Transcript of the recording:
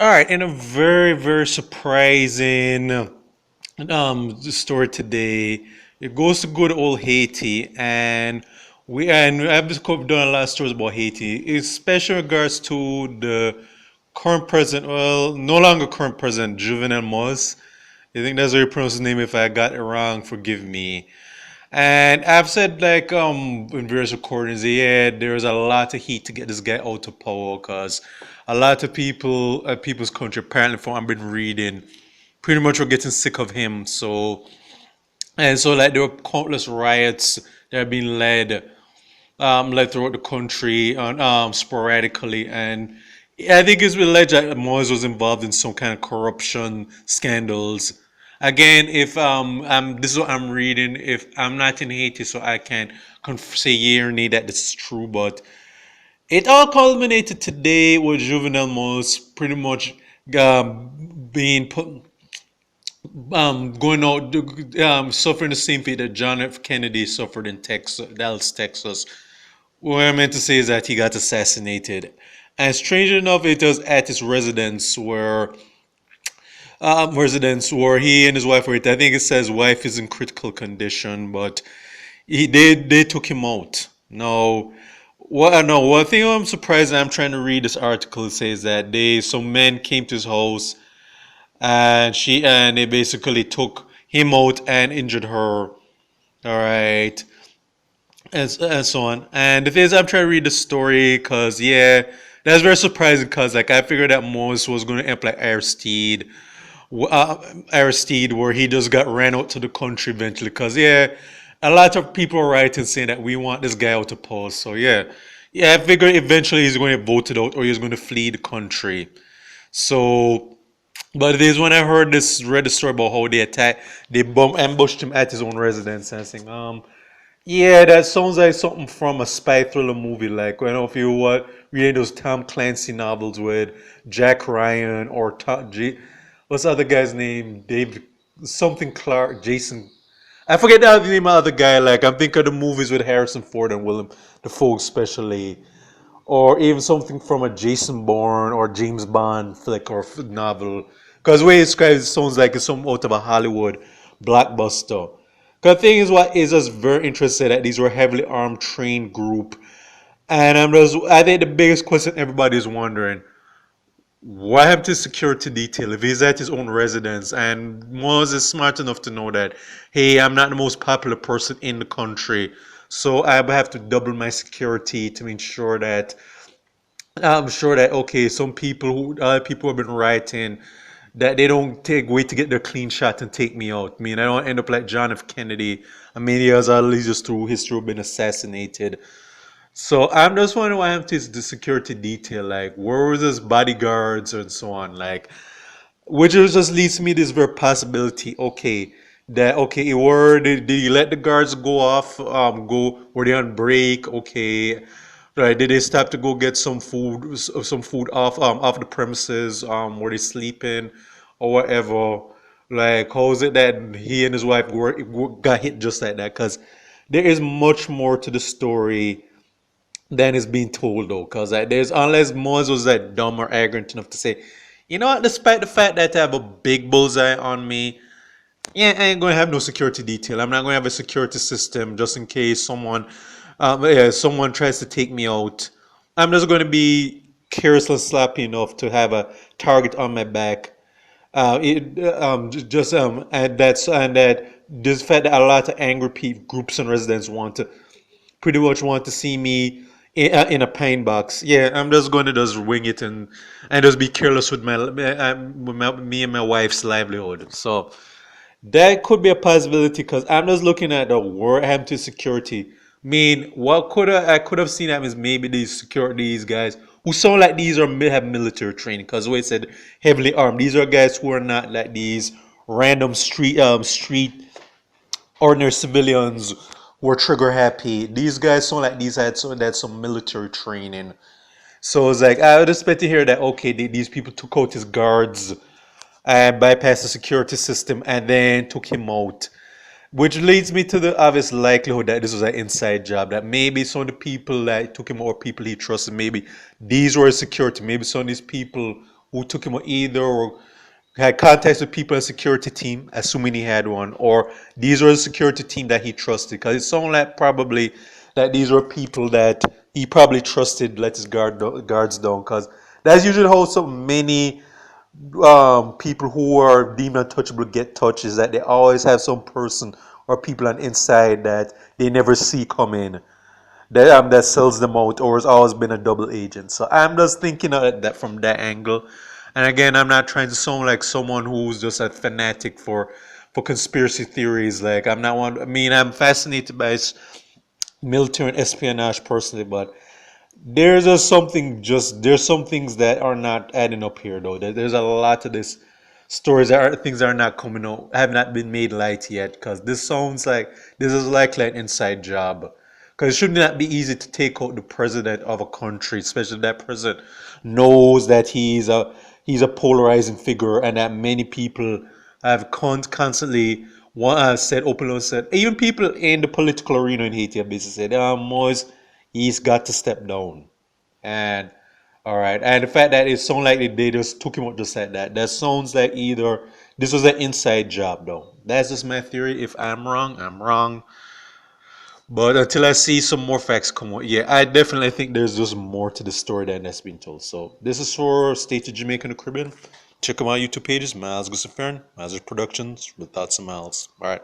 All right, in a very, very surprising story today, it goes to good old Haiti, and I've just done a lot of stories about Haiti, especially in regards to the current president, well, no longer current president, Jovenel Moise. I think that's how you pronounce his name. If I got it wrong, forgive me. And I've said like in various recordings, yeah, there's a lot of heat to get this guy out of power because a lot of people, people's country, apparently from I've been reading, pretty much were getting sick of him. So like there were countless riots that are being led throughout the country sporadically, and I think it's been alleged that Moise was involved in some kind of corruption scandals. Again, if this is what I'm reading. If I'm not in Haiti, so I can't say yeah or nay that this is true, but it all culminated today with Juvenile Moise pretty much being put going out, suffering the same fate that John F. Kennedy suffered in Texas, Dallas, Texas. What I meant to say is that he got assassinated. And strange enough, it was at his residence where he and his wife were. I think it says wife is in critical condition, but they took him out. No, what I know, one thing I'm surprised. I'm trying to read this article. It says that some men came to his house and they basically took him out and injured her. All right, and so on. And the thing is, I'm trying to read the story because yeah, that's very surprising because like I figured that Moses was going to end up like Aristide, where he just got ran out to the country eventually. Because yeah, a lot of people are writing saying that we want this guy out to post. So yeah, I figured eventually he's going to get voted out or he's going to flee the country. So, but it is when I read the story about how ambushed him at his own residence, and I think, yeah, that sounds like something from a spy thriller movie. Like, I don't know if you reading those Tom Clancy novels with Jack Ryan or what's the other guy's name? David something Clark, Jason. I forget the name of the other guy. Like, I'm thinking of the movies with Harrison Ford and Willem Dafoe, especially, or even something from a Jason Bourne or James Bond flick or novel. Because the way it's described, it sounds like it's some out of a Hollywood blockbuster. Because the thing is, what is us very interested that these were heavily armed, trained group, and I think the biggest question everybody is wondering: what happened to security detail if he's at his own residence? And Moz is smart enough to know that, hey, I'm not the most popular person in the country, so I have to double my security to ensure that I'm sure that okay, some people have been writing that they don't wait to get their clean shot and take me out. I mean, I don't end up like John F. Kennedy. I mean, he has at least just through history been assassinated. So I'm just wondering what happened to the security detail. Like, where was his bodyguards and so on? Like, which just leads me this very possibility. Okay, that okay, did you let the guards go off? Were they on break? Okay, right. Did they stop to go get some food off the premises? Were they sleeping or whatever? Like, how is it that he and his wife got hit just like that? Because there is much more to the story than is being told though, because like, there's unless Moses was that dumb or arrogant enough to say, you know what, despite the fact that I have a big bullseye on me, yeah, I ain't gonna have no security detail. I'm not gonna have a security system just in case someone tries to take me out. I'm just gonna be careless and sloppy enough to have a target on my back. Just and that this fact that a lot of angry groups and residents pretty much want to see me in a pine box. Yeah, I'm just going to just wing it and just be careless with me and my wife's livelihood. So that could be a possibility because I'm just looking at the war happened to security. I mean, I could have seen that is maybe these guys who sound like these have military training because the way it said heavily armed. These are guys who are not like these random street ordinary civilians were trigger happy. These guys sound like these had some military training. So it's like I would expect to hear that okay, these people took out his guards and bypassed the security system and then took him out. Which leads me to the obvious likelihood that this was an inside job. That maybe some of the people that took him out, people he trusted, maybe these were security. Maybe some of these people who took him either or had contacts with people in the security team, assuming he had one, or these were the security team that he trusted. Because it sounded like probably that these were people that he probably trusted, let his guards down. Because that's usually how so many people who are deemed untouchable get touched, is that they always have some person or people on inside that they never see come in that sells them out or has always been a double agent. So I'm just thinking of that from that angle. And again, I'm not trying to sound like someone who's just a fanatic for conspiracy theories. Like I'm not one. I mean, I'm fascinated by military and espionage personally, but there's some things that are not adding up here though. There's a lot of this stories that are things that are not coming out, have not been made light yet, because this sounds like this is likely an inside job. Because it should not be easy to take out the president of a country, especially if that president knows that he's a polarizing figure and that many people have constantly said openly said, even people in the political arena in Haiti have basically said, Moise, he's got to step down. And all right, and the fact that it sounds like they just took him out just like that, that sounds like either this was an inside job though. That's just my theory. If I'm wrong, I'm wrong. But until I see some more facts come out, yeah, I definitely think there's just more to the story than that's been told. So this is for State of Jamaica and the Caribbean. Check out my YouTube pages, Miles Gussafern, Miles Productions, with Thoughts and Miles. All right.